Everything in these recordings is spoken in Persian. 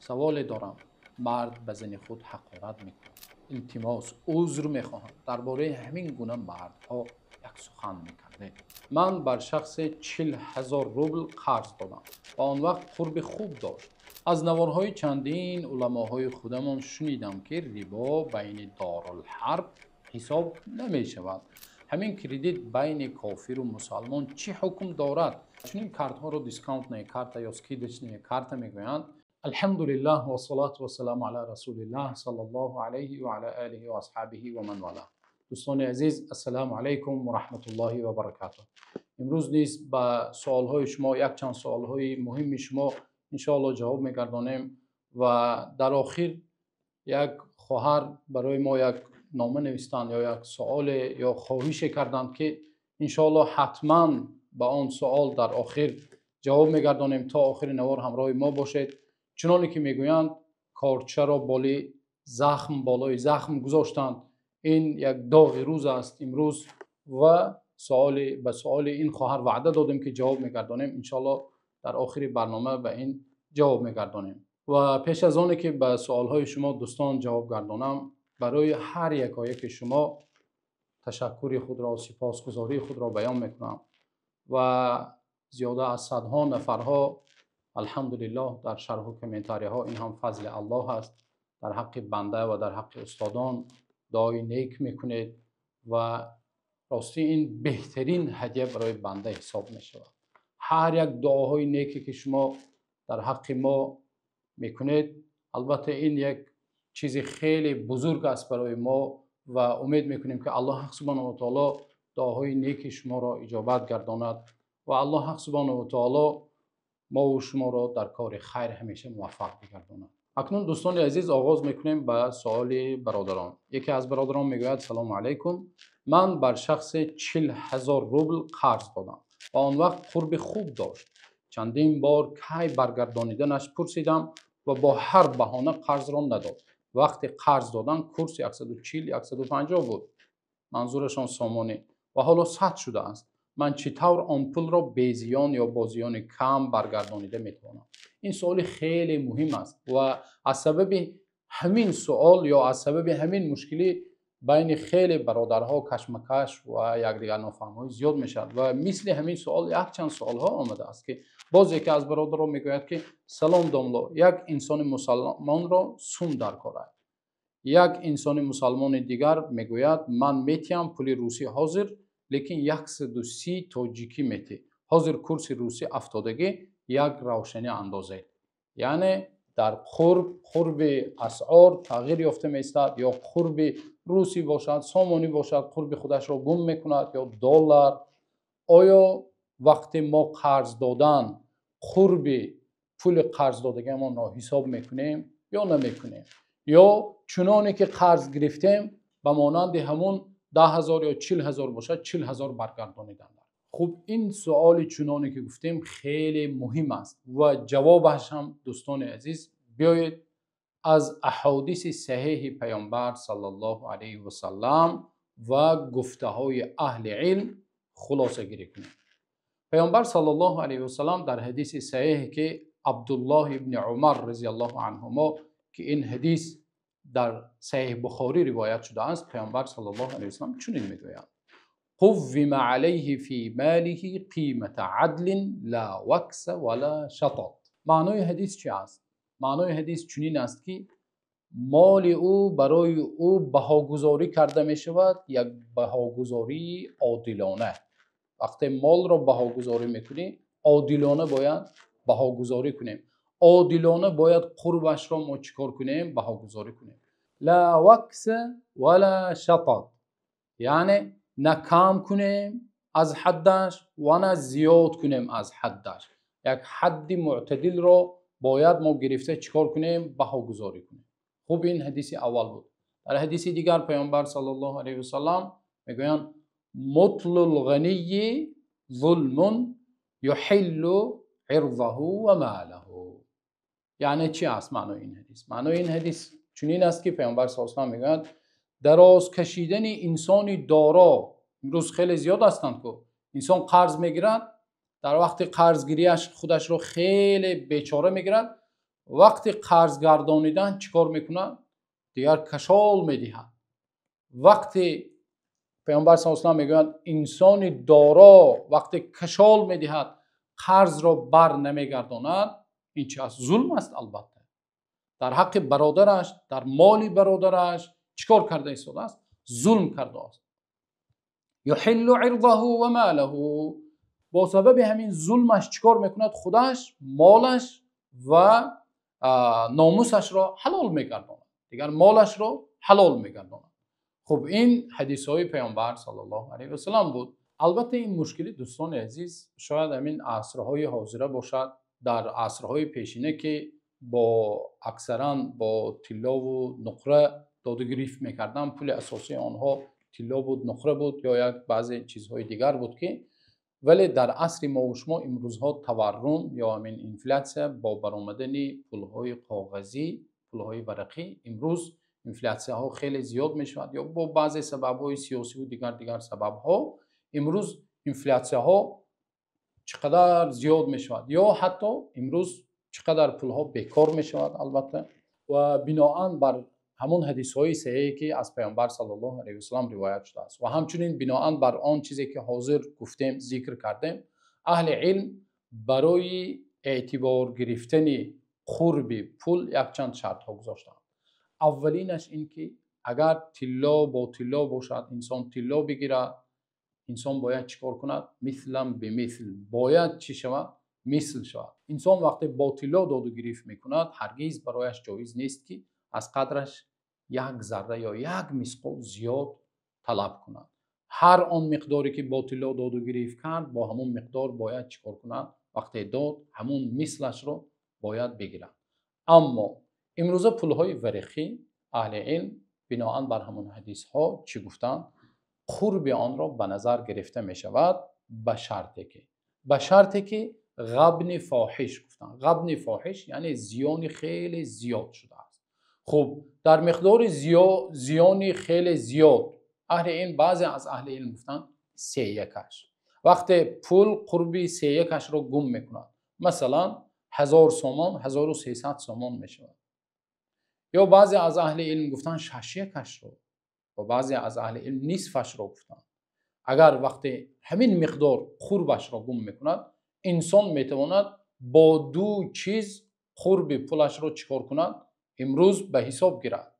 سوال دارم. مرد به زن خود حقارت میکنه، التماس عذر میخواهند. درباره همین گونه مردها یک سخن میکرده. من بر شخص 40,000 روبل قرض دادم و آن وقت قرب خوب داشت. از نوارهای چندین علماهای خودمان شنیدم که ریبا بین دارالحرب حساب نمی شود. همین کردیت بین کافر و مسلمان چه حکم دارد؟ چنین کارتها رو دیسکانت نه کارت یا سکیدش نه کارت میگویند. الحمد لله و صلات و سلام علی رسول الله صلی الله علیه و علی آله و اصحابه و من والاه. دوستان عزیز، السلام علیکم و رحمت الله و برکاته. امروز نیز با سوالهای شما یک چند سوالهای مهم شما انشاءالله جواب میگردانیم و در آخر یک خواهر برای ما یک نامه نوشتند یا یک سوال یا خواهش کردند که انشاءالله حتما با آن سوال در آخر جواب میگردانیم. تا آخر نوار همراه ما باشید. چنانی که میگویند کارچه را بالای زخم گذاشتند. این یک داغ روز است امروز و به سوال این خواهر وعده دادیم که جواب میگردانیم. انشاءالله در آخر برنامه به این جواب میگردانیم. و پیش از آنی که به سوالهای شما دوستان جواب گردانم، برای هر یک شما تشکر خود را و سپاسگزاری خود را بیان میکنم و زیاده از صدها نفرها الحمدلله در شرح و کامنتاری ها این هم فضل الله است، در حق بنده و در حق استادان دعای نیک میکنید و راستی این بهترین هدیه برای بنده حساب میشود. هر یک دعاهای نیکی که شما در حق ما میکنید، البته این یک چیز خیلی بزرگ است برای ما و امید میکنیم که الله حق سبحانه و تعالی دعاهای نیک شما را اجابت گرداند و الله حق سبحانه و تعالی ما و شما را در کار خیر همیشه موفق بگرداند. اکنون دوستان عزیز آغاز میکنیم به سوال برادران. یکی از برادران میگوید سلام علیکم، من بر شخص 40,000 روبل قرض دادم و آن وقت قرب خوب داشت. چندین بار کی برگردانیدنش پرسیدم و با هر بهانه قرض را نداد. وقتی قرض دادن کورس 140-150 بود، منظورشان سامانه، و حالا 100 شده است. من چطور آن پول را به زیان یا با زیان کم برگردانیده میتوانم؟ این سوال خیلی مهم است و از سبب همین سوال یا از سبب همین مشکلی بین خیلی برادرها کشمکش و یکدیگر نافهمی زیاد میشد و مثل همین سوال یک چند سوال ها آمده است که باز یکی از برادرها میگوید که سلام داملا، یک انسان مسلمان را سون در کار است. یک انسان مسلمان دیگر میگوید من میتیم پول روسی حاضر لیکن 130 تاجیکی میتی حاضر کورس روسی افتادگی یک روشنی اندازه. یعنی در قرب اسعار تغییر یافته میستد، یا قرب روسی باشد سامانی باشد قرب خودش را گم میکند یا دلار. آیا وقتی ما قرض دادن قرب پول قرض دادگیمان را حساب میکنیم یا نمیکنیم، یا چنانی که قرض گرفتیم به مانند همون 10,000 یا 40,000 باشد 40,000 برگردانیدن؟ خب این سوال چنانی که گفتیم خیلی مهم است و جوابش هم دوستان عزیز بیایید از احادیث صحیح پیامبر صلی الله علیه و سلم و گفته های اهل علم خلاصه گیری کنیم. پیامبر صلی الله علیه و سلم در حدیث صحیح که عبدالله ابن عمر رضی الله عنهما که این حدیث در صحیح بخاری روایت شده است، پیامبر صلی الله علیه و سلم چنین میگوید: قوم علیه فی ماله قیمت عدل لا وکس ولا شطط. معنای حدیث چی است؟ معنای حدیث چنین است که مال او برای او بهاگذاری کرده می شود، یک بهاگذاری عادلانه. وقتی مال را بهاگذاری میکنی عادلانه باید بهاگذاری کنیم. عادلانه باید قربش را ما چیکار کنیم؟ بهاگذاری کنیم. لا وکس ولا شطط، یعنی نه کم کنیم از حدش و نه زیاد کنیم از حدش. یک حد معتدل را باید ما گرفته چیکار کنیم؟ بهاگذاری کنیم. خوب این حدیث اول بود. در حدیث دیگر پیامبر صلی الله علیه و سلم میگویند مطل الغنی ظلم یحل عرضه و ماله. یعنی چی است معنای این حدیث؟ معنای این حدیث چنین است که پیامبر صلی الله علیه و سلم میگویند دراز کشیدن انسانی دارا، امروز خیلی زیاد هستند که انسان قرض میگیرد، در وقت قرضگیریش خودش رو خیلی بیچاره میگیرد وقتی قرض گردانیدن چیکار میکنن؟ دیگر کشال میدهند. وقتی پیامبر صلی الله علیه و میگویند انسان دارا وقتی کشال میدهد قرض را بر نمیگرداند، این چه است؟ ظلم است. البته در حق برادرش، در مال برادرش چیکار کرده ایستاده است؟ ظلم کرده است. یحل عرضه و ماله، با سبب همین ظلمش چیکار میکند؟ خودش، مالش و ناموسش را حلال میگرداند. دیگر مالش را حلال میگرداند. خب این حدیث های پیامبر صلی الله علیه و سلم بود. البته این مشکلی دوستان عزیز شاید همین عصرهای حاضره باشد. در عصرهای پیشینه که با اکثرا با طلا و نقره داد و گریفت میکردن، پول اساسی آنها طلا بود، نقره بود یا یک بعضی چیزهای دیگر بود که، ولی در عصر ما و شما امروزها تورم یا همین اینفلاسیون با برآمدن پولهای کاغذی، پولهای ورقی، امروز اینفلاسیون ها خیلی زیاد می شود یا با بعضی سبب های سیاسی و دیگر سبب ها امروز اینفلاسیون ها چقدر زیاد می شود یا حتی امروز چقدر پول ها بیکار می شود. البته و بناهن بر همون حدیث های صحیحی که از پیامبر صلی الله علیه و سلم روایت شده است و همچنین بناهن بر آن چیزی که حاضر گفتیم ذکر کردیم، اهل علم برای اعتبار گرفتن قرب پول یک چند شرط ها گذاشتند. اولینش این که اگر طلا با طلا باشد، انسان طلا بگیرد، انسان باید چیکار کند؟ مثلا به مثل، باید چی شود؟ مثل شود. انسان وقتی با طلا داد و گریفت میکند هرگز برایش جایز نیست که از قدرش یک ذره یا یک مثقال زیاد طلب کند. هر آن مقداری که با طلا داد و گریفت کرد با همون مقدار باید چیکار کند؟ وقتی داد همون مثلش رو باید بگیرد. اما امروزه پولهای ورقی اهل علم بناهن بر همون حدیث ها چی گفتند؟ قرب آن را به نظر گرفته می شود به شرطی که غبن فاحش گفتند. غبن فاحش یعنی زیان خیلی زیاد شده است. خب در مقدار زیان خیلی زیاد اهل علم، بعضی از اهل علم گفتند 3/1. وقتی پول قرب 3/1 را گم میکند، مثلا 1000 سومان 1300 سومان می شود. یا بعضی از اهل علم گفتند 6/1 را و بعضی از اهل علم نصفش را گفتند. اگر وقتی همین مقدار قربش را گم میکند، انسان میتواند با دو چیز قرب پولش را چیکار کند؟ امروز به حساب گیرد.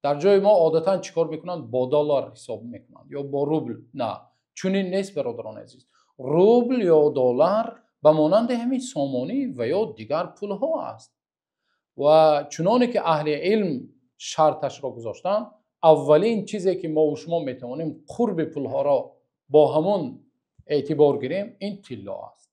در جای ما عادتا چیکار میکنند؟ با دلار حساب میکنند یا با روبل. نه، چنین نیست برادران عزیز. روبل یا دلار به مانند همین سامانی و یا دیگر پول ها است و چنانه که اهل علم شرطش را گذاشتن، اولین چیزی که ما و شما میتوانیم قرب پول ها را با همون اعتبار گیریم این طلا است.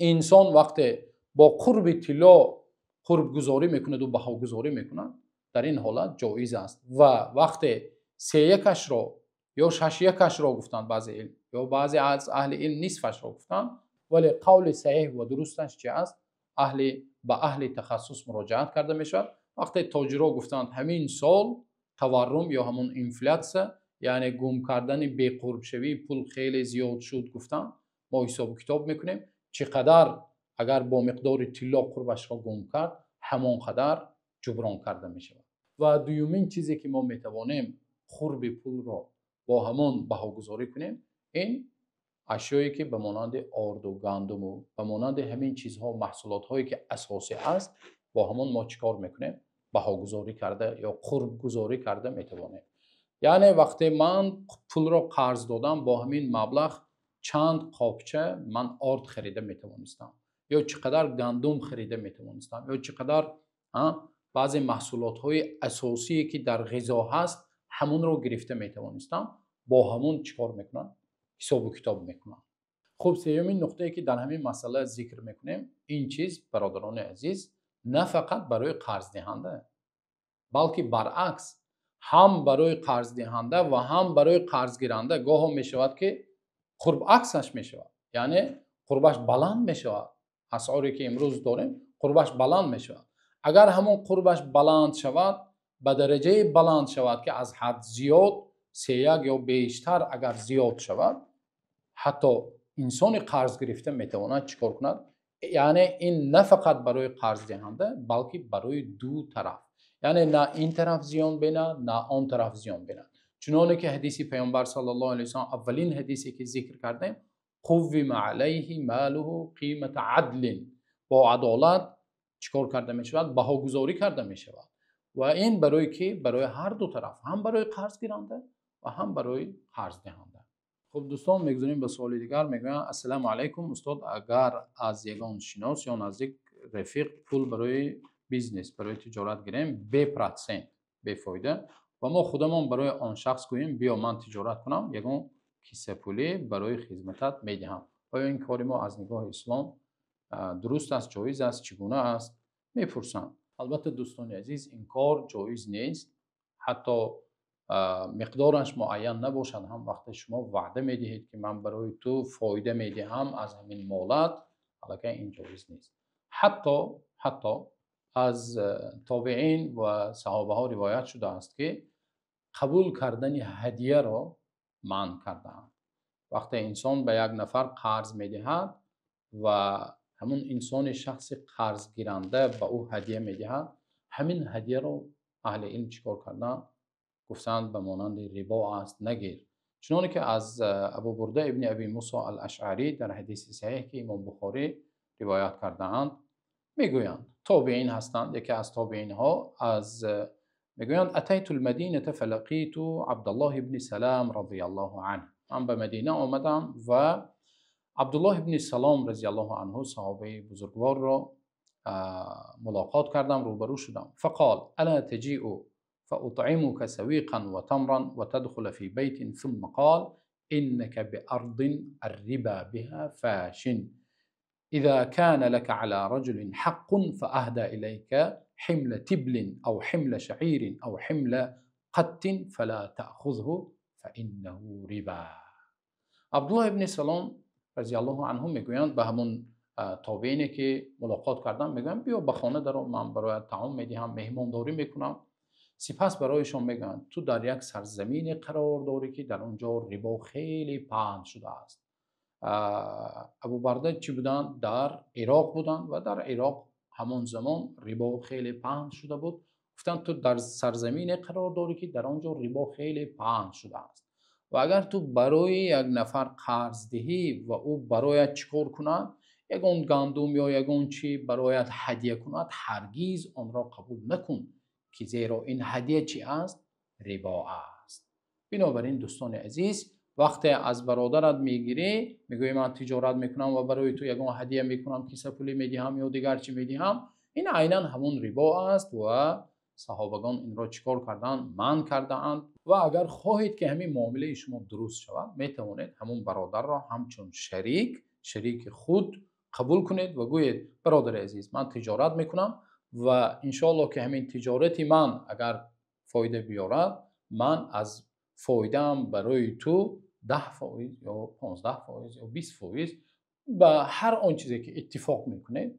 انسان وقتی با قرب طلا قرب گذاری میکند و بها گذاری میکند، در این حالت جایز است. و وقتی 3/1 را یا 6/1 را گفتند بعضی علم یا بعضی از اهل علم نصفش را گفتند، ولی قول صحیح و درستش چی است؟ به اهل تخصص مراجعت کرده میشود. وقتی تاجرها گفتند همین سال تورم یا همون اینفلاسیون یعنی گم کردن بی قرب شوی پول خیلی زیاد شد، گفتند ما حساب و کتاب میکنیم چقدر اگر با مقدار طلا قربش را گم کرد همان قدر جبران کرده می شود. و دومین چیزی که ما میتوانیم قرب پول را با همون بهاگذاری کنیم این اشیایی که به مانند آرد و گندم و به مانند همین چیزها، محصولات هایی که اساسی است، با همون ما چیکار میکنیم؟ بهاگذاری کرده یا قرب گذاری کرده میتوانیم. یعنی وقتی من پول را قرض دادم با همین مبلغ چند قابچه من آرد خریده میتوانستم یا چقدر گندم خریده میتوانستم یا چقدر بعضی محصولات های اساسی که در غذا هست همون رو گرفته میتوانستم. با همون چیکار میکنم؟ حساب و کتاب میکنم. خب سومین نقطه‌ای که در همین مسئله ذکر میکنیم، این چیز برادران عزیز نه فقط برای قرض دهنده بلکه برعکس هم برای قرض دهنده و هم برای قرض گیرنده گاه می شود که قرب عکسش می شود، یعنی قربش بلند می شود. اسعاری که امروز داریم قربش بلند می شود. اگر همون قربش بلند شود به درجه بلند شود که از حد زیاد 3/1 یا بیشتر اگر زیاد شود، حتی انسان قرض گرفته می تواند چیکار کند؟ یعنی این نه فقط برای قرض دهنده بلکه برای دو طرف، یعنی نه این طرف زیان بینه نه آن طرف زیان بینه. چنانه که حدیث پیامبر صلی الله علیه و سلم، اولین حدیثی که ذکر کردیم، قوم علیه ماله قیمت عدل، با عدالت چیکار کرده می شود؟ بهاگذاری کرده می شود. و این برای کی؟ برای هر دو طرف، هم برای قرض گیرنده و هم برای قرض دهنده. خب دوستان میگذاریم به سوال دیگر. میگویم السلام علیکم استاد، اگر از یگان شناس یا نزدیک رفیق پول برای بیزنس، برای تجارت گیریم به پرسنت به فایده و ما خودمون برای آن شخص گوییم بیا من تجارت کنم، یگان کیسه پولی برای خدمتت میدهم، آیا این کاری ما از نگاه اسلام درست است، جایز است، چگونه است میپرسم. البته دوستان عزیز این کار جایز نیست، حتی مقدارش معین نباشد. هم وقتی شما وعده میدهید که من برای تو فایده میدهم از همین مالت، البته این جایز نیست. حتی از تابعین و صحابه ها روایت شده است که قبول کردن هدیه را منع کردند. وقتی انسان به یک نفر قرض میدهد و همون انسان شخص قرض گیرنده به او هدیه میدهد، همین هدیه رو اهل علم چیکار کردن؟ گفتند به مانند ربا است، نگیر. چنانه که از ابو برده ابن ابی موسی الاشعری در حدیث صحیح که امام بخاری روایت کرده‌اند میگویند، تابعین هستند، یکی از تابعین ها از میگویند اتیت المدینه فلقیت عبدالله ابن سلام رضی الله عنه، من به مدینه آمدم و عبدالله ابن سلام رضی الله عنه صحابه بزرگوار را ملاقات کردم، روبرو شدم. فقال الا تجیء فاطعمك سويقا وتمرا وتدخل في بيت ثم قال انك بارض الربا بها فاش، اذا كان لك على رجل حق فاهدى اليك حمل تبل او حمل شعير او حمل قط فلا تاخذه فانه ربا. عبدالله ابن سلام رضی الله عنه میگویند به همون تابعینی که ملاقات کردم میگویند بیا به خانه درو، من برای طعام میدهم، مهمانداری میکنم. سپس برایشان میگویند تو در یک سرزمین قرار داری که در اونجا ربا خیلی پهن شده است. ابو برده چی بودند؟ در عراق بودند و در عراق همون زمان ربا خیلی پهن شده بود. گفتند تو در سرزمین قرار داری که در آنجا ربا خیلی پهن شده است و اگر تو برای یک نفر قرض دهی و او برایت چیکار کند، یگان گندم یا یگان چی برایت هدیه کند، هرگیز آن را قبول نکن که زیرا این هدیه چی است؟ ربا است. بنابراین دوستان عزیز، وقتی از برادرت میگیری میگویی من تجارت میکنم و برای تو یگان هدیه میکنم، کیسه پولی میدهم یا دیگر چی میدهم، این عیناً همون ربا است و صحابگان این را چیکار کردند؟ منع کردند. و اگر خواهید که همین معامله شما درست شود، میتوانید همون برادر را همچون شریک خود قبول کنید و گویید برادر عزیز من تجارت میکنم و انشاءالله که همین تجارتی من اگر فایده بیارد، من از فایده‌ام برای تو 10% یا 15% یا 20% به هر آن چیزی که اتفاق میکنید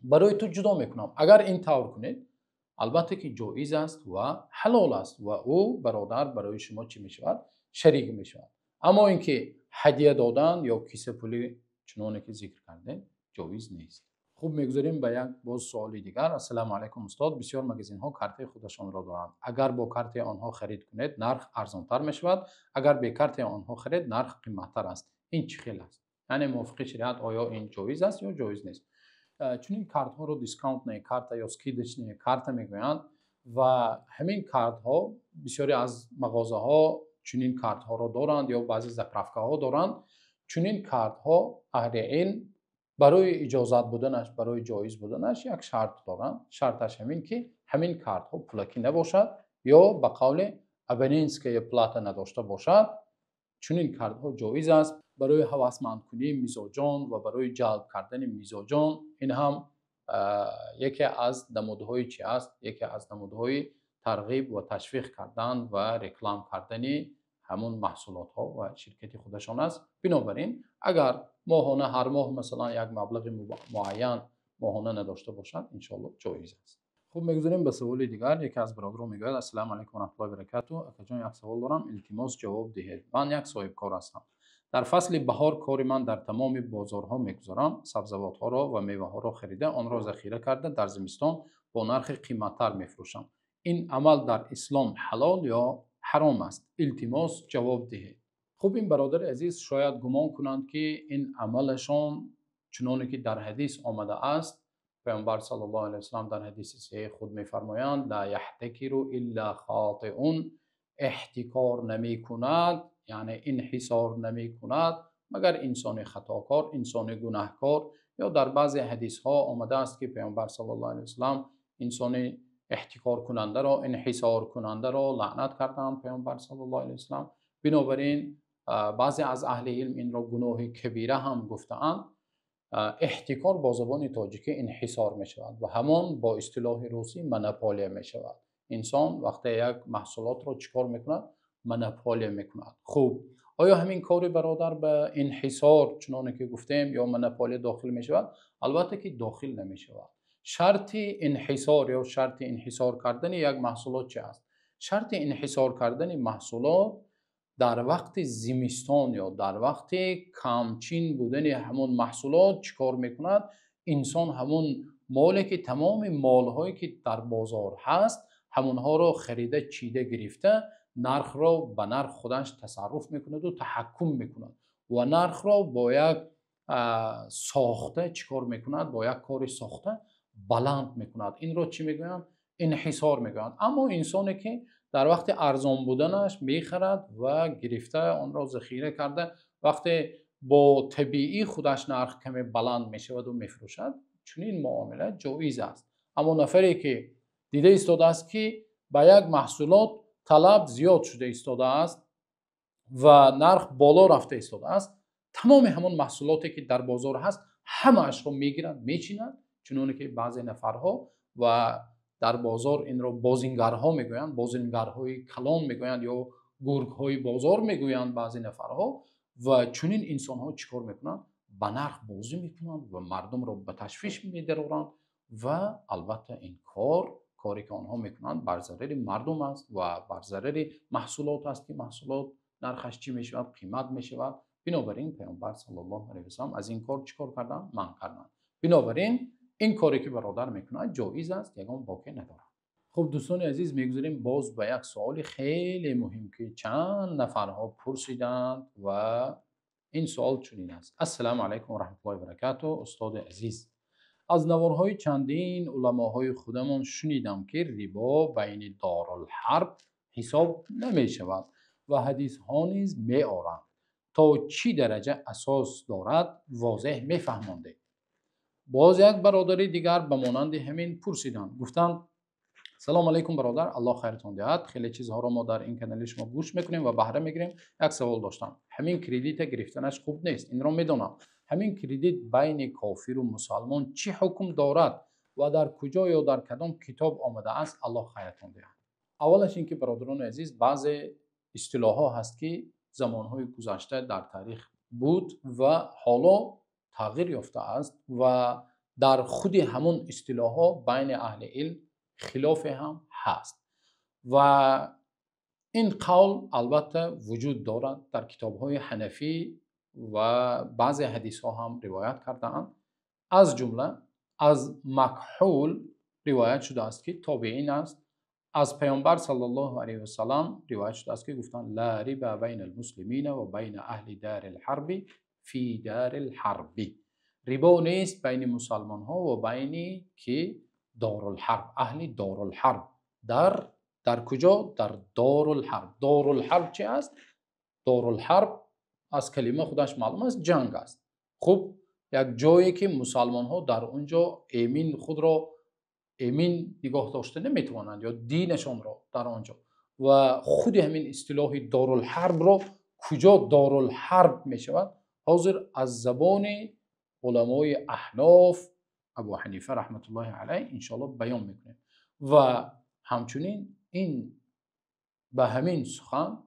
برای تو جدا میکنم. اگر این طور کنید البته که جایز است و حلال است و او برادر برای شما چی میشود؟ شریک میشود. اما اینکه هدیه دادن یا کیسه پولی چنانه که ذکر کردیم جایز نیست. خوب میگذاریم به یک باز سوالی دیگر. السلام علیکم استاد، بسیار مگزین ها کارت خودشان را دارند، اگر با کارت آنها خرید کنید نرخ ارزانتر میشود، اگر به کارت آنها خرید نرخ قیمتتر است، این چه خیلی است؟ یعنی موافق شریعت آیا این جایز است یا جایز نیست؟ چون این کارت ها رو دیسکانت نه کارت یا سکیدش نه کارت میگویند و همین کارت ها بسیاری از مغازه ها چنین کارت ها رو دارند یا بعضی زپرفکه ها دارند. چنین کارت ها اهل علم برای اجازت بودنش، برای جایز بودنش یک شرط دارند. شرطش همین که همین کارت ها پلاکی نباشد یا به قول ابنینس که پلات نداشته باشد. چنین کارت ها جایز است برای هوسمند کنی میزاجان و برای جلب کردن میزاجان. این هم یکی از نمودهای چی است؟ یکی از نمودهای ترغیب و تشویق کردن و رکلام کردن همون محصولات ها و شرکت خودشان است. بنابراین اگر ماهانه هر ماه مثلا یک مبلغ معین ماهانه نداشته باشد انشاءالله جایز است. خب میگذاریم به سوال دیگر. یکی از برادران میگوید السلام علیکم و رحمت الله و برکاته، اکا جان یک سوال دارم التماس جواب دهید. من یک صاحب کار هستم، در فصل بهار کار من در تمام بازارها میگذارم، سبزوات ها را و میوه ها را خریده آن را ذخیره کرده در زمستان با نرخ قیمتتر میفروشم. این عمل در اسلام حلال یا حرام است؟ التماس جواب دهید. خب این برادر عزیز شاید گمان کنند که این عملشان چنانه که در حدیث آمده است، پیامبر صلی الله علیه و سلم در حدیث صحیح خود میفرمایند لا یحتکر الا خاطئون، احتکار نمی کند یعنی انحصار نمی کند مگر انسان خطاکار، انسان گناهکار. یا در بعضی حدیث ها آمده است که پیامبر صلی الله علیه و سلم انسان احتکار کننده را، انحصار کننده را لعنت کردند پیامبر صلی الله علیه و سلم. بنابراین بعضی از اهل علم این را گناه کبیره هم گفتند. احتکار با زبان تاجیکی انحصار می شود و همان با اصطلاح روسی منپاله می شود. انسان وقتی یک محصولات را چیکار میکند؟ منپاله میکند. خوب آیا همین کاری برادر به انحصار چنانه که گفتیم یا منپاله داخل می شود؟ البته که داخل نمی شود. شرط انحصار یا شرط انحصار کردن یک محصولات چه است؟ شرط انحصار کردن محصولات در وقت زمستان یا در وقت کمچین بودن همون محصولات چیکار میکند؟ انسان همون مالی که تمام مالهایی که در بازار هست همونها رو خریده چیده گرفته، نرخ را به نرخ خودش تصرف میکند و تحکم میکند و نرخ را با یک ساخته چیکار میکند؟ با یک کار ساخته بلند میکند. این رو چی میگویند؟ انحصار میگویند. اما انسانی که در وقت ارزان بودنش میخرد و گرفته آن را ذخیره کرده، وقتی با طبیعی خودش نرخ کمی بلند میشود و میفروشد، چنین معامله جایز است. اما نفری که دیده ایستاده است که به یک محصولات طلب زیاد شده ایستاده است و نرخ بالا رفته ایستاده است، تمام همون محصولاتی که در بازار هست همه اش رو میگیرند میچینند، چنانه که بعضی نفرها و در بازار این را بازینگرها میگویند، بازینگرهای کلان میگویند یا گرگهای بازار میگویند بعضی نفرها. و چنین انسان ها چیکار میکنند؟ به نرخ بازی میکنند و مردم را به تشویش میدرارند و البته این کاری که آنها میکنند بر ضرر مردم است و بر ضرر محصولات است که محصولات نرخش چی میشود؟ قیمت میشود. بنابراین پیامبر صلی الله علیه و سلم از این کار چیکار کردند؟ منع کردند. بنابراین این کاری که برادر میکنه جایز است، یگان باکی نداره. خب دوستان عزیز میگذاریم باز به یک سوال خیلی مهم که چند نفرها پرسیدند و این سوال چنین است. السلام علیکم و رحمت الله و برکاته. استاد عزیز، از نوارهای چندین علماهای خودمان شنیدم که ربا بین دارالحرب حساب نمی شود و حدیث ها نیز می آورند. تا چی درجه اساس دارد واضح میفهمانده. باز یک برادر دیگر به مانند همین پرسیدند، گفتند سلام علیکم برادر، الله خیرتون دهد، خیلی چیزها را ما در این کانال شما گوش میکنیم و بهره میگیریم. یک سوال داشتم، همین کردیت گرفتنش خوب نیست، این را میدونم. همین کردیت بین کافر و مسلمان چی حکم دارد و در کجا یا در کدام کتاب آمده است؟ الله خیرتون دهد. اولش اینکه برادران عزیز بعضی اصطلاح ها هست که زمانهای گذشته در تاریخ بود و حالا تغییر یافته است و در خود همون اصطلاح ها بین اهل علم خلاف هم هست و این قول البته وجود دارد در کتاب های حنفی و بعضی حدیث ها هم روایت کردند. از جمله از مکحول روایت شده است که تابعین است، از پیامبر صلی الله علیه و سلم روایت شده است که گفتند لا ربا بین المسلمین و بین اهل دار الحرب فی دار الحرب. ربا نیست بین مسلمان ها و بین که دارالحرب، اهل دارالحرب. در کجا؟ در دارالحرب. دارالحرب چه است؟ دارالحرب از کلمه خودش معلوم است جنگ است. خب یک جایی که مسلمان ها در اونجا امین خود را امین نگاه داشته نمیتوانند یا دینشان را در آنجا و خود همین اصطلاح دارالحرب را کجا دارالحرب می شود حاضر از زبان علمای احناف ابو حنیفه رحمت الله علیه انشاءالله بیان میکنه و همچنین این به همین سخن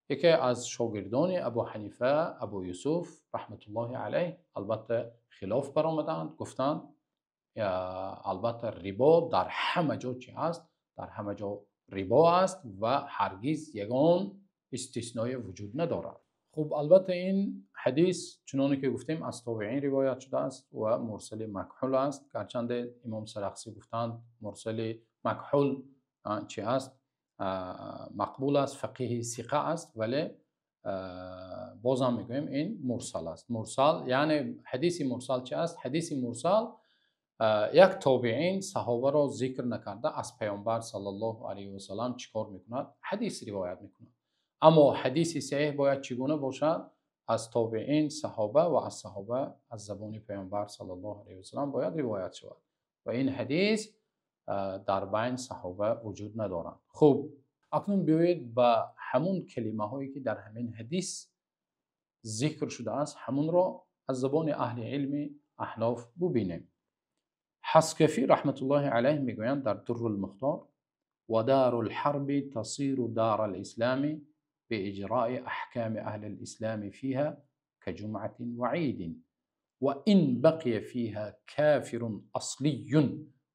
یکی از شاگردان ابو حنیفه ابو یوسف رحمت الله علیه البته خلاف برآمدند، گفتند البته ربا در همه جا چی است؟ در همه جا ربا است و هرگز یگان استثنای وجود ندارد. خب البته این حدیث چنانه که گفتیم از تابعین روایت شده است و مرسل مکحول است، گرچند امام سرخسی گفتند مرسل مکحول چی است، مقبول است، فقیه ثقه است، ولی بازم میگویم این مرسل است. مرسل یعنی حدیث مرسل چی است؟ حدیث مرسل یک تابعین صحابه را ذکر نکرده از پیامبر صلی الله علیه و سلم چیکار میکند؟ حدیث روایت میکند. اما حدیث صحیح باید چگونه باشد؟ از تابعین صحابه و از صحابه از زبان پیامبر صلی الله علیه و سلم باید روایت شود و این حدیث در بین صحابه وجود ندارند. خب اکنون بیایید به همون کلمه هایی که در همین حدیث ذکر شده است همون را از زبان اهل علم احناف ببینیم. حسکفی رحمت الله علیه میگویند در در المختار: و دار الحرب تصیر دار الاسلام باجراء احکام اهل الاسلام فيها كجمعة وعيد وإن بقي فيها كافر اصلی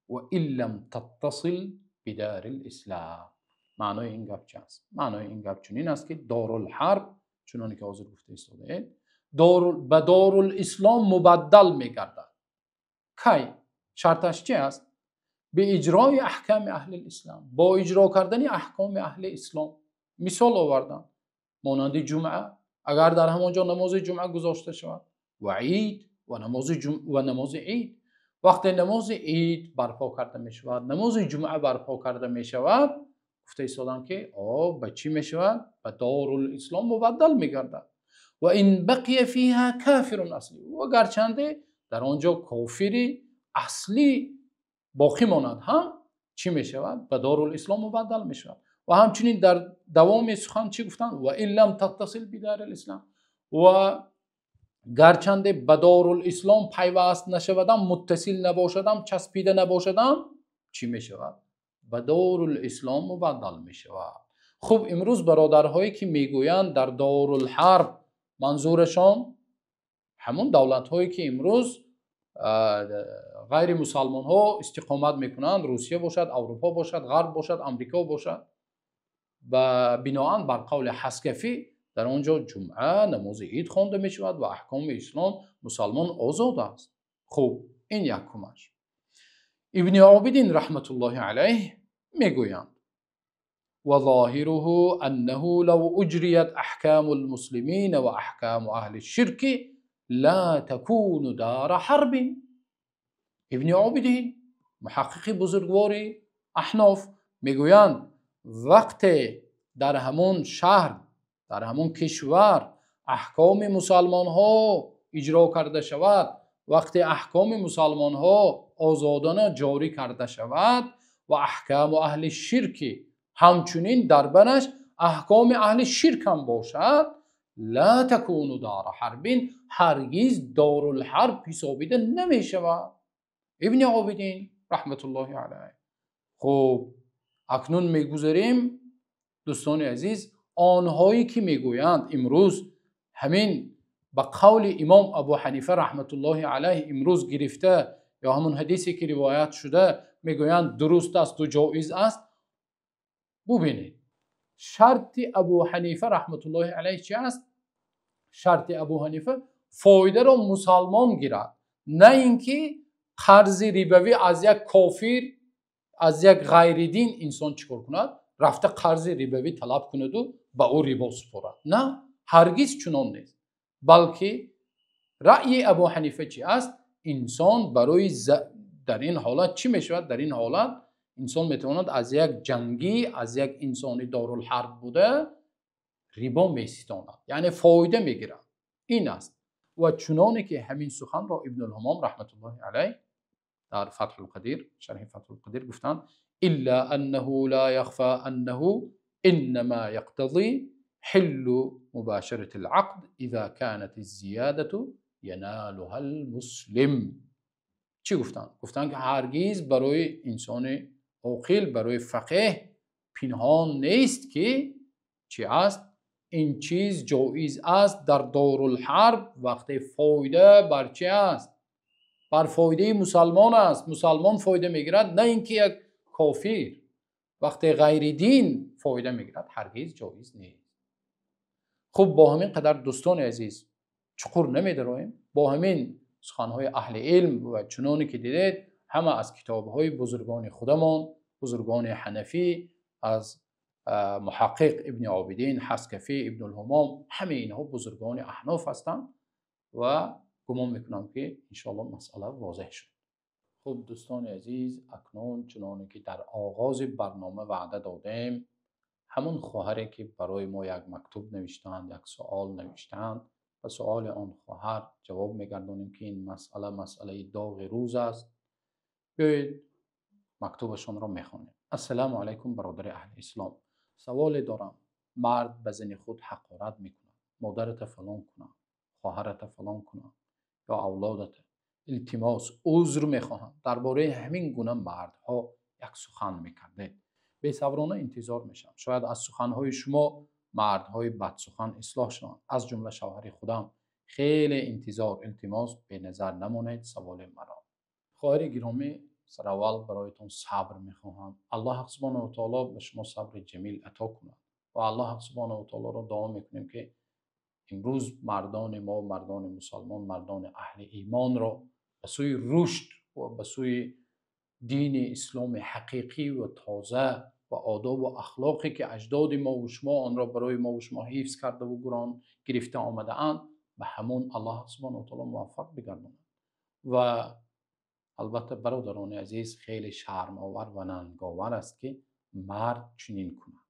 وإن لم تتصل بدار الاسلام. معنای این گپ چه است؟ معنای این گپ چنین است که دار الحرب چنانکه که حاضر گفته ایستاده به دار الاسلام مبدل میگردد. کی؟ شرطش چه است؟ به اجرای احکام اهل الاسلام، با اجرا کردن احکام اهل اسلام. مثال آوردن مانند جمعه، اگر در همانجا نماز جمعه گذاشته شود، و عید و نماز عید، وقتی نماز عید برپا کرده می شود، نماز جمعه برپا کرده می شود، گفته ایستادن که به چی می شود؟ به دار الاسلام مبدل می گردد. و این بقیه فیها کافر اصلی، و گرچنده در آنجا کافری اصلی باقی ماند هم چی می شود؟ به دار الاسلام مبدل می شود. و همچنین در دوام سخن چی گفتن؟ و این لم تتصل بدار الاسلام، و گرچنده به دار الاسلام پیوست نشودم، متصل نباشدم، چسبیده نباشدم، چی می شود؟ به دار الاسلام مبدل می شود. خب امروز برادرهایی که میگویند در دار الحرب منظورشان همون دولت هایی که امروز غیر مسلمان ها استقامت میکنند، روسیه باشد، اروپا باشد، غرب باشد، امریکا باشد، و بناهن بر قول حسکفی در آنجا جمعه نماز عید خوانده می شود و احکام اسلام مسلمان آزاد است. خب این یک کمش. ابن عابدین رحمت الله علیه میگویند و ظاهره انه لو اجریت احکام المسلمین و احکام اهل الشرک لا تكون دار حرب. ابن عابدین محقق بزرگواری احناف میگویند وقتی در همون شهر، در همون کشور احکام مسلمان ها اجرا کرده شود، وقتی احکام مسلمان ها آزادانه جاری کرده شود و احکام اهل شرک همچنین در بنش احکام اهل شرک هم باشد، لا تكون دار حرب، هرگز دار الحرب حسابیده نمی شود. ابن عابدین رحمت الله علیه. خب اکنون میگذاریم دوستان عزیز، آنهایی که میگویند امروز همین به قول امام ابو حنیفه رحمت الله علیه امروز گرفته یا همون حدیثی که روایت شده میگویند درست است و جایز است، ببینید شرط ابو حنیفه رحمت الله علیه چی است؟ شرط ابو حنیفه فایده را مسلمان گیرد، نه اینکه قرض ریبوی از یک کافر، از یک غیر دین انسان چیکار کند؟ رفته قرض ریبوی طلب کند و به او ریبا سپارد. نه، هرگز چنان نیست. بلکه رأی ابو حنیفه چی است؟ انسان برای در این حالت چی میشود؟ در این حالت انسان میتواند از یک جنگی، از یک انسانی دارالحرب بوده ریبا میستاند، یعنی فایده میگیرد. این است. و چنانه که همین سخن را ابن الهمام رحمت الله علیه در فتح القدیر، شرح فتح القدیر گفتند الا انه لا يخفى انه انما يقتضي حل مباشرة العقد اذا كانت الزيادة ينالها المسلم. چی گفتند؟ گفتند که هرگز برای انسان عاقل، برای فقیه پنهان نیست که چی است؟ این چیز جایز است در دارالحرب وقتی فایده بر چی است؟ بر فایده مسلمان است. مسلمان فایده میگیرد، نه اینکه یک کافر. وقتی غیر دین فایده میگیرد هرگز جایز نیست. خب با همین قدر دوستان عزیز چقور نمیدرویم، با همین سخنهای اهل علم و چنانی که دیدید همه از کتابهای بزرگان خودمان، بزرگان حنفی، از محقق ابن عابدین، حسکفی، ابن الهمام، همه اینها بزرگان احناف هستند و گمان میکنم که انشاءالله مسئله واضح شد. خب دوستان عزیز، اکنون چنانه که در آغاز برنامه وعده دادیم، همون خواهری که برای ما یک مکتوب نوشتند، یک سوال نوشتند و سوال آن خواهر جواب میگردانیم که این مسئله داغ روز است. بیایید مکتوبشان را میخوانیم. السلام علیکم برادر اهل اسلام، سوال دارم. مرد به زن خود حقارت میکنه، مادرت فلان کنه، خواهرت فلان کنه یا اولادت، التماس عذر میخواهم. درباره همین گونه مردها یک سخن میکرده. بی‌صبرانه انتظار میشم شاید از سخنهای شما مردهای بد سخن اصلاح شوند، از جمله شوهر خودم. خیلی انتظار، التماس به نظر نمانید سوال مرا. خواهر گرامی، سر اول برایتون صبر میخواهم. الله حق سبحانه و تعالی به شما صبر جمیل عطا کند و الله حق سبحانه و تعالی را دعا میکنیم که امروز مردان ما، مردان مسلمان، مردان اهل ایمان را به سوی رشد و به سوی دین اسلام حقیقی و تازه و آداب و اخلاقی که اجداد ما و شما آن را برای ما و شما حفظ کرده و گران گرفته آمده اند، به همون الله سبحانه و تعالی موفق بگرداند. و البته برادران عزیز، خیلی شرم آور و ننگاور است که مرد چنین کند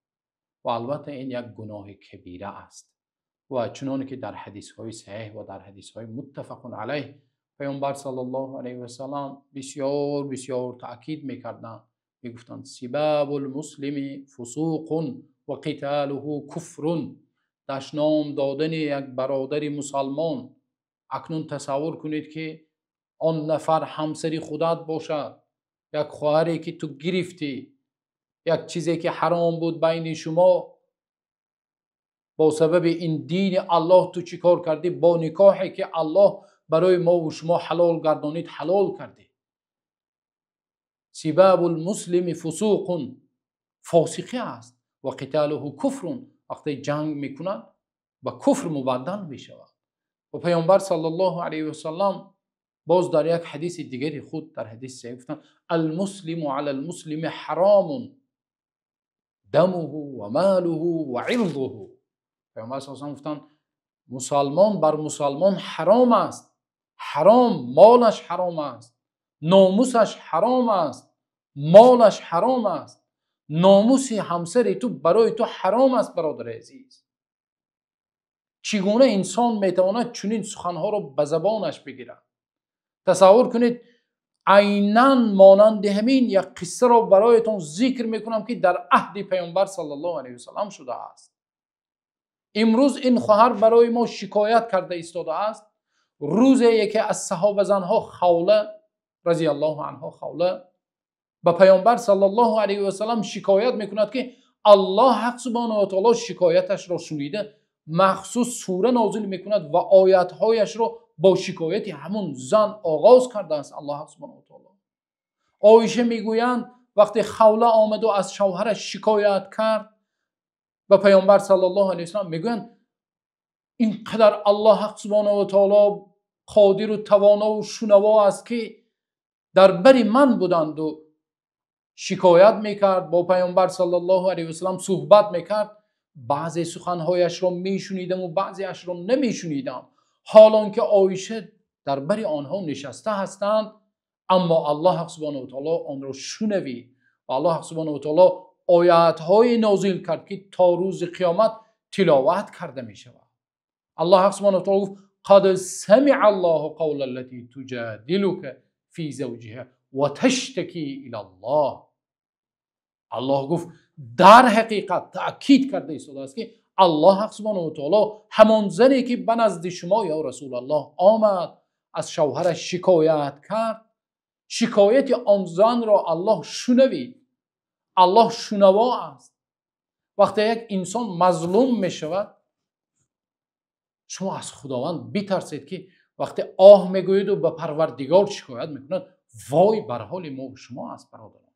و البته این یک گناه کبیره است و چنانکه که در حدیث های صحیح و در حدیث های متفق علیه پیامبر صلی الله علیه و سلم بسیار بسیار تأکید میکردند، میگفتند سباب المسلم فسوق و قتاله کفر. دشنام دادن یک برادر مسلمان، اکنون تصور کنید که آن نفر همسری خودت باشد، یک خواهری که تو گرفتی، یک چیزی که حرام بود بین شما، با سبب این دین الله تو چی کار کردی؟ با نکاحی که الله برای ما و شما حلال گردانید حلال کردی. سباب المسلم فسوق، فاسقی است، و قتاله کفر، وقتی جنگ میکند با کفر مبدل میشود. و پیامبر صلی الله علیه و سلم باز در یک حدیث دیگری خود در حدیث صحیح گفتند المسلم علی المسلم حرام دمه و ماله و عرضه. پیامبر صلی الله علیه و گفتند مسلمان بر مسلمان حرام است، حرام، مالش حرام است، ناموسش حرام است، مالش حرام است، ناموس همسر تو برای تو حرام است. برادر عزیز، چگونه انسان میتواند چنین سخنها را به زبانش بگیرد؟ تصور کنید، عیناً مانند همین یک قصه را برایتون ذکر میکنم که در عهد پیامبر صلی الله علیه و سلم شده است. امروز این خواهر برای ما شکایت کرده ایستاده است. روزی یکی از صحابه زنها خوله رضی الله عنها، خوله به پیامبر صلی الله علیه و سلم شکایت میکند که الله حق سبحانه و تعالی شکایتش را شنیده، مخصوص سوره نازل میکند و آیاتهایش را با شکایت همون زن آغاز کرده است الله سبحانه و تعالی. عایشه میگویند وقتی خوله آمد و از شوهرش شکایت کرد و پیامبر صلی الله علیه و سلم میگویند اینقدر الله حق سبحانه و تعالی قادر و توانا و شنوا است که در بر من بودند و شکایت میکرد، با پیامبر صلی الله علیه و سلم صحبت میکرد، بعضی سخنهایش را میشنیدم و بعضیش را نمیشنیدم، حالان که عایشه در بر آنها نشسته هستند، اما الله حق سبحانه و تعالی آن را شنوید و الله حق سبحانه و تعالی آیات‌های نازل کرد که تا روز قیامت تلاوت کرده می شود. الله حق سبحانه و تعالی گفت قد سمع الله قول التي تجادلك في زوجها و تشتکی الى الله. الله گفت در حقیقت تأکید کرده ایستاده است که الله حق سبحانه و تعالی همان زنی که به نزد شما یا رسول الله آمد از شوهرش شکایت کرد، شکایت آن زن را الله شنوید. الله شنوا است. وقتی یک انسان مظلوم می شود، شما از خداوند بترسید که وقتی آه میگوید و به پروردگار شکایت میکند، وای بر حال ما و شما است برادران.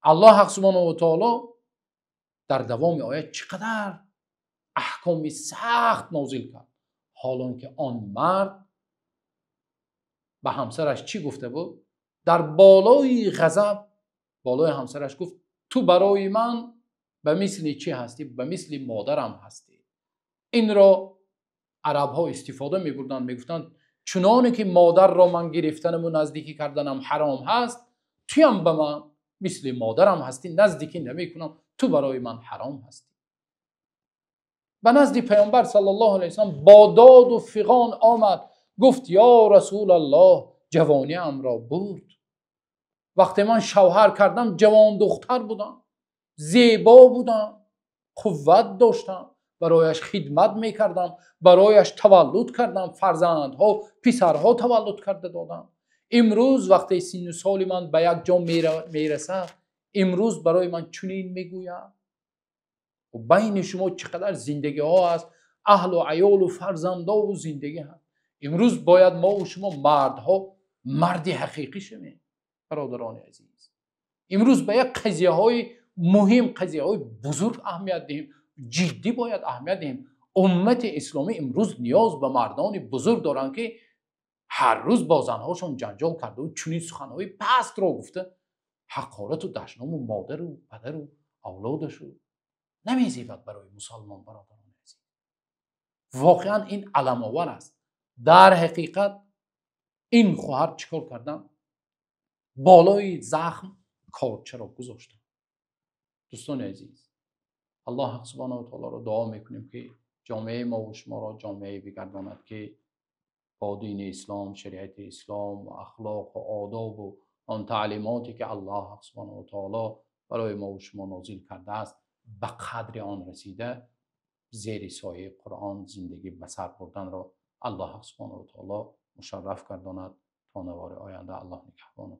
الله حق سبحانه و تعالی در دوام آیه چقدر احکامی سخت نازل کرد، حالان که آن مرد به همسرش چی گفته بود؟ در بالای غضب بالای همسرش گفت تو برای من به مثل چی هستی؟ به مثل مادرم هستی. این را عرب ها استفاده می بردن، می گفتن چنانه که مادر را من گرفتنم و نزدیکی کردنم حرام هست، توی هم به من مثل مادرم هستی، نزدیکی نمی کنم، تو برای من حرام هستی. به نزد پیامبر صلی الله علیه وسلم با داد و فغان آمد، گفت یا رسول الله جوانی ام را برد. وقتی من شوهر کردم جوان دختر بودم، زیبا بودم، قوت داشتم، برایش خدمت میکردم، برایش تولد کردم، فرزندها پسرها تولد کرده دادم. امروز وقتی سن و سال من به یک جا میرسه، امروز برای من چنین میگویم. و بین شما چقدر زندگی ها هست، اهل و عیال و فرزندا و زندگی هست. امروز باید ما و شما مردها مردی حقیقی شویم. برادران عزیز، امروز به یک قضیه های مهم، قضیه های بزرگ اهمیت دهیم، جدی باید اهمیت دهیم. امت اسلامی امروز نیاز به مردان بزرگ دارن که هر روز با زنهاشون جنجال کرده و چنین سخنهای پست را گفته، حقارت و دشنام و مادر و پدر و اولادش نمیزیبد برای مسلمان. برادران عزیز، واقعا این علم آور است. در حقیقت این خواهر چیکار کردن؟ بالای زخم کارچه را گذاشتن. دوستان عزیز، الله حق سبحانه و تعالی را دعا میکنیم که جامعه ما و شما را جامعه بگرداند که با دین اسلام، شریعت اسلام و اخلاق و آداب و آن تعلیماتی که الله حق سبحانه و تعالی برای ما و شما نازل کرده است به قدر آن رسیده زیر سایه قرآن زندگی به سر بردن را الله حق سبحانه و تعالی مشرف گرداند. تا نوار آینده الله نگهبان.